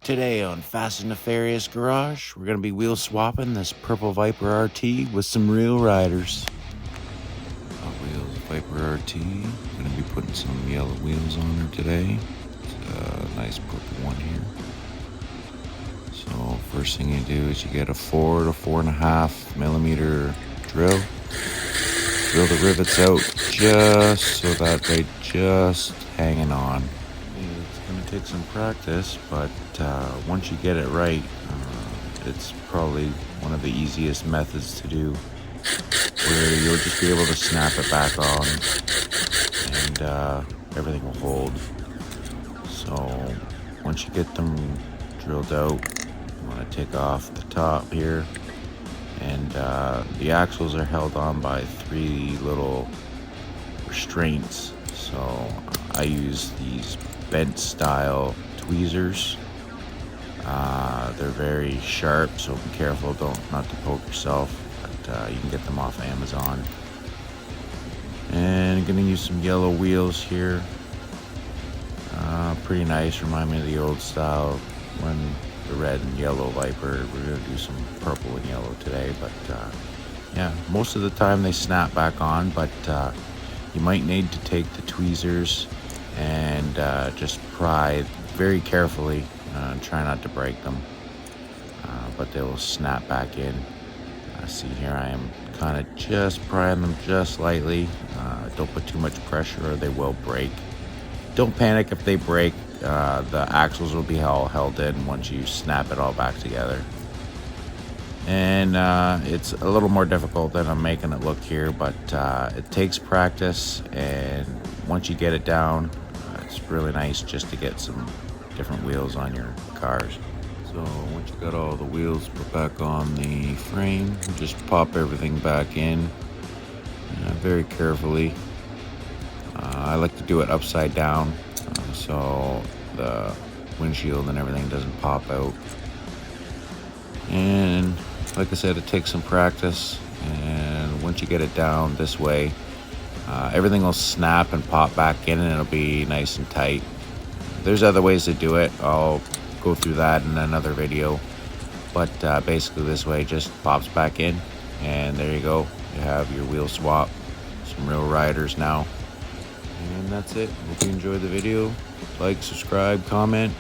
Today on Fasten Nefarious Garage, we're going to be wheel swapping this purple Viper RT with some real riders. Wheel Viper RT, I'm going to be putting some yellow wheels on her today. It's a nice purple one here. So first thing you do is you get a 4 to 4.5 millimeter drill. Drill the rivets out just so that they just hanging on. It's going to take some practice, but once you get it right, it's probably one of the easiest methods to do, where you'll just be able to snap it back on and everything will hold. So once you get them drilled out, you want to take off the top here, and the axles are held on by 3 little restraints. So I use these bent style tweezers. They're very sharp, so be careful not to poke yourself, but you can get them off Amazon. And I'm gonna use some yellow wheels here. Pretty nice, remind me of the old style when the red and yellow Viper. We're gonna do some purple and yellow today, but yeah, most of the time they snap back on, but you might need to take the tweezers and just pry very carefully, try not to break them, but they will snap back in. See here, I am kind of just prying them just lightly. Don't put too much pressure or they will break. Don't panic if they break. The axles will be all held in once you snap it all back together. And it's a little more difficult than I'm making it look here, but it takes practice, and once you get it down, it's really nice just to get some different wheels on your cars. So once you got all the wheels put back on the frame, just pop everything back in very carefully. I like to do it upside down so the windshield and everything doesn't pop out. And like I said, it takes some practice, and once you get it down this way, everything will snap and pop back in, and it'll be nice and tight. There's other ways to do it. I'll go through that in another video, but basically this way just pops back in, and there you go. You have your wheel swap, some real riders now. And that's it. Hope you enjoyed the video. Like, subscribe, comment.